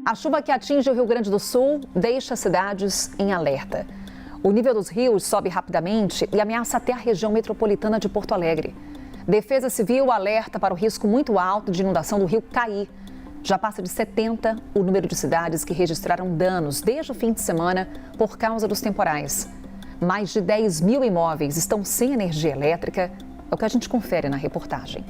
A chuva que atinge o Rio Grande do Sul deixa cidades em alerta. O nível dos rios sobe rapidamente e ameaça até a região metropolitana de Porto Alegre. Defesa Civil alerta para o risco muito alto de inundação do rio Caí. Já passa de 70 o número de cidades que registraram danos desde o fim de semana por causa dos temporais. Mais de 10 mil imóveis estão sem energia elétrica. É o que a gente confere na reportagem.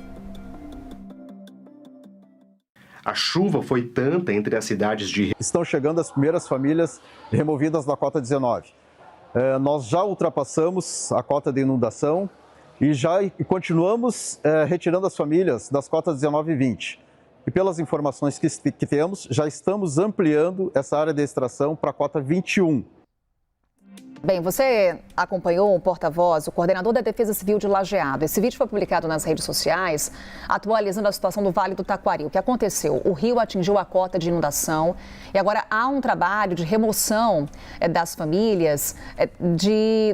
A chuva foi tanta entre as cidades de... Estão chegando as primeiras famílias removidas da cota 19. Nós já ultrapassamos a cota de inundação e continuamos retirando as famílias das cotas 19 e 20. E pelas informações que temos, já estamos ampliando essa área de extração para a cota 21. Bem, você acompanhou o porta-voz, o coordenador da Defesa Civil de Lajeado. Esse vídeo foi publicado nas redes sociais, atualizando a situação do Vale do Taquari. O que aconteceu? O rio atingiu a cota de inundação e agora há um trabalho de remoção das famílias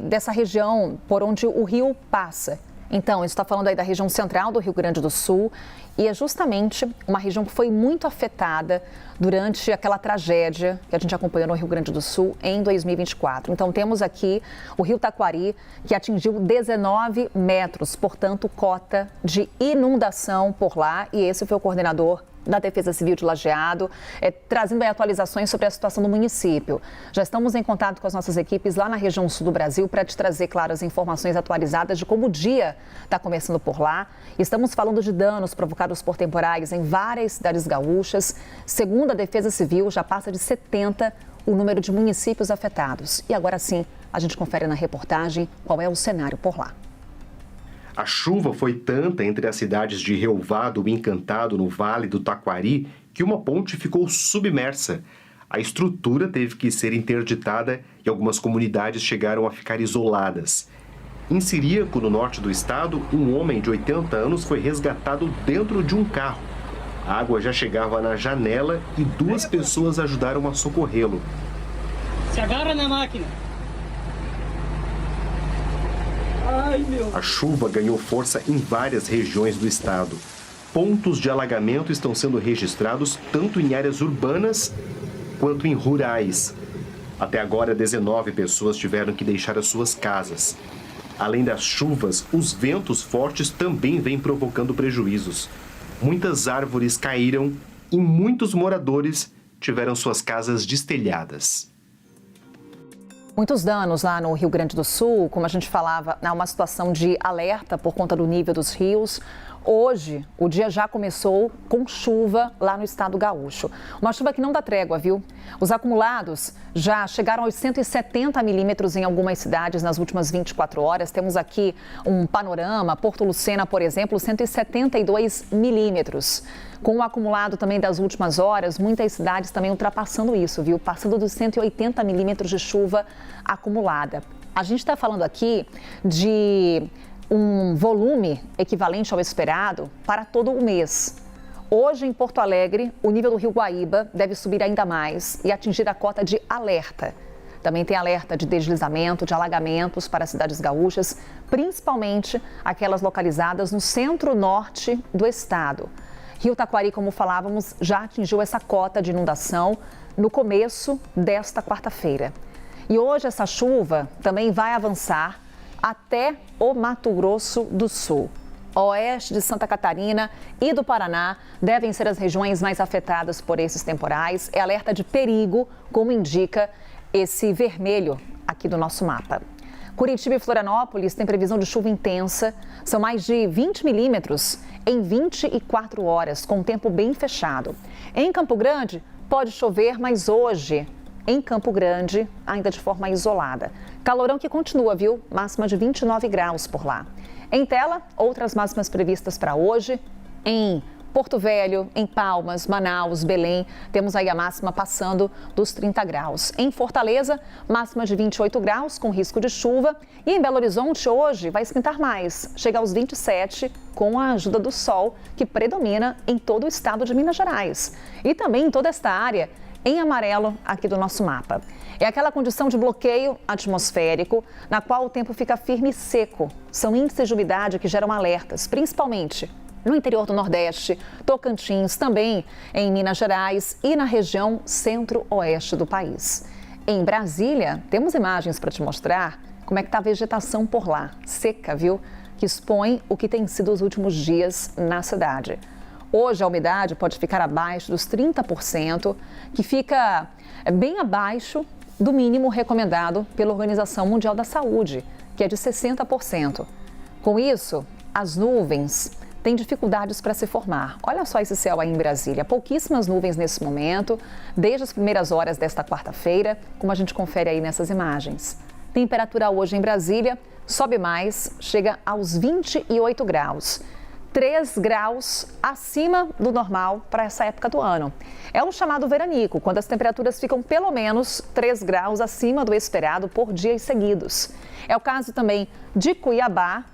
dessa região por onde o rio passa. Então, isso está falando aí da região central do Rio Grande do Sul e é justamente uma região que foi muito afetada durante aquela tragédia que a gente acompanhou no Rio Grande do Sul em 2024. Então, temos aqui o Rio Taquari, que atingiu 19 metros, portanto, cota de inundação por lá. E esse foi o coordenador da Defesa Civil de Lajeado, trazendo aí atualizações sobre a situação do município. Já estamos em contato com as nossas equipes lá na região sul do Brasil para te trazer, claro, as informações atualizadas de como o dia está começando por lá. Estamos falando de danos provocados por temporais em várias cidades gaúchas. Segundo a Defesa Civil, já passa de 70 o número de municípios afetados. E agora sim, a gente confere na reportagem qual é o cenário por lá. A chuva foi tanta entre as cidades de Relvado e Encantado, no Vale do Taquari, que uma ponte ficou submersa. A estrutura teve que ser interditada e algumas comunidades chegaram a ficar isoladas. Em Ciríaco, no norte do estado, um homem de 80 anos foi resgatado dentro de um carro. A água já chegava na janela e 2 pessoas ajudaram a socorrê-lo. Se agarra na máquina. Ai, meu. A chuva ganhou força em várias regiões do estado. Pontos de alagamento estão sendo registrados tanto em áreas urbanas quanto em rurais. Até agora, 19 pessoas tiveram que deixar as suas casas. Além das chuvas, os ventos fortes também vêm provocando prejuízos. Muitas árvores caíram e muitos moradores tiveram suas casas destelhadas. Muitos danos lá no Rio Grande do Sul, como a gente falava, há uma situação de alerta por conta do nível dos rios. Hoje, o dia já começou com chuva lá no estado gaúcho. Uma chuva que não dá trégua, viu? Os acumulados já chegaram aos 170 milímetros em algumas cidades nas últimas 24 horas. Temos aqui um panorama, Porto Lucena, por exemplo, 172 milímetros. Com o acumulado também das últimas horas, muitas cidades também ultrapassando isso, viu? Passando dos 180 milímetros de chuva acumulada. A gente está falando aqui de um volume equivalente ao esperado para todo o mês. Hoje, em Porto Alegre, o nível do Rio Guaíba deve subir ainda mais e atingir a cota de alerta. Também tem alerta de deslizamento, de alagamentos para cidades gaúchas, principalmente aquelas localizadas no centro-norte do estado. Rio Taquari, como falávamos, já atingiu essa cota de inundação no começo desta quarta-feira. E hoje essa chuva também vai avançar até o Mato Grosso do Sul. Oeste de Santa Catarina e do Paraná devem ser as regiões mais afetadas por esses temporais. É alerta de perigo, como indica esse vermelho aqui do nosso mapa. Curitiba e Florianópolis têm previsão de chuva intensa. São mais de 20 milímetros em 24 horas, com o tempo bem fechado. Em Campo Grande, pode chover, mas hoje, em Campo Grande, ainda de forma isolada. Calorão que continua, viu? Máxima de 29 graus por lá. Em tela, outras máximas previstas para hoje. Em Porto Velho, em Palmas, Manaus, Belém, temos aí a máxima passando dos 30 graus. Em Fortaleza, máxima de 28 graus, com risco de chuva. E em Belo Horizonte, hoje, vai esquentar mais, chega aos 27, com a ajuda do sol, que predomina em todo o estado de Minas Gerais. E também em toda esta área, em amarelo aqui do nosso mapa. É aquela condição de bloqueio atmosférico, na qual o tempo fica firme e seco. São índices de umidade que geram alertas, principalmente no interior do Nordeste, Tocantins, também em Minas Gerais e na região centro-oeste do país. Em Brasília, temos imagens para te mostrar como é que está a vegetação por lá, seca, viu? Que expõe o que tem sido os últimos dias na cidade. Hoje a umidade pode ficar abaixo dos 30%, que fica bem abaixo do mínimo recomendado pela Organização Mundial da Saúde, que é de 60%. Com isso, as nuvens têm dificuldades para se formar. Olha só esse céu aí em Brasília, pouquíssimas nuvens nesse momento, desde as primeiras horas desta quarta-feira, como a gente confere aí nessas imagens. Temperatura hoje em Brasília sobe mais, chega aos 28 graus. 3 graus acima do normal para essa época do ano. É um chamado veranico, quando as temperaturas ficam pelo menos 3 graus acima do esperado por dias seguidos. É o caso também de Cuiabá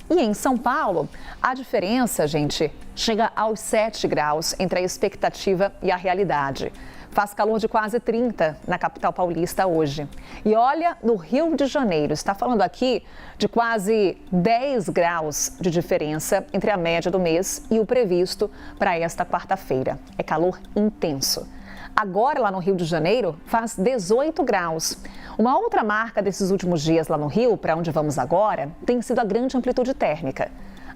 e em São Paulo. A diferença, gente, chega aos 7 graus entre a expectativa e a realidade. Faz calor de quase 30 na capital paulista hoje. E olha, no Rio de Janeiro, está falando aqui de quase 10 graus de diferença entre a média do mês e o previsto para esta quarta-feira. É calor intenso. Agora, lá no Rio de Janeiro, faz 18 graus. Uma outra marca desses últimos dias lá no Rio, para onde vamos agora, tem sido a grande amplitude térmica.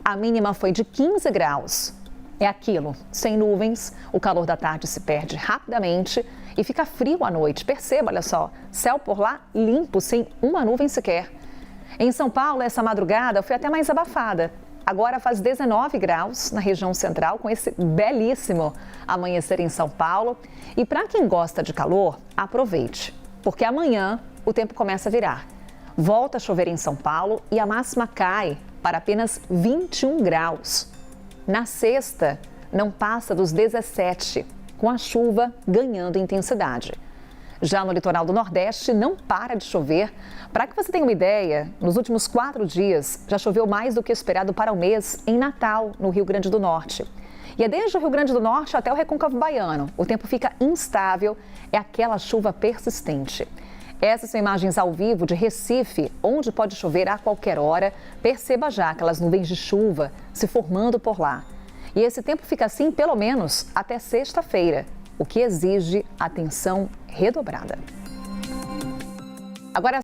A mínima foi de 15 graus. É aquilo, sem nuvens, o calor da tarde se perde rapidamente e fica frio à noite. Perceba, olha só, céu por lá limpo, sem uma nuvem sequer. Em São Paulo, essa madrugada foi até mais abafada. Agora faz 19 graus na região central, com esse belíssimo amanhecer em São Paulo. E para quem gosta de calor, aproveite, porque amanhã o tempo começa a virar. Volta a chover em São Paulo e a máxima cai para apenas 21 graus. Na sexta, não passa dos 17, com a chuva ganhando intensidade. Já no litoral do Nordeste, não para de chover. Para que você tenha uma ideia, nos últimos 4 dias, já choveu mais do que esperado para o mês em Natal, no Rio Grande do Norte. E é desde o Rio Grande do Norte até o Recôncavo Baiano. O tempo fica instável, é aquela chuva persistente. Essas são imagens ao vivo de Recife, onde pode chover a qualquer hora. Perceba já aquelas nuvens de chuva se formando por lá. E esse tempo fica assim pelo menos até sexta-feira, o que exige atenção redobrada. Agora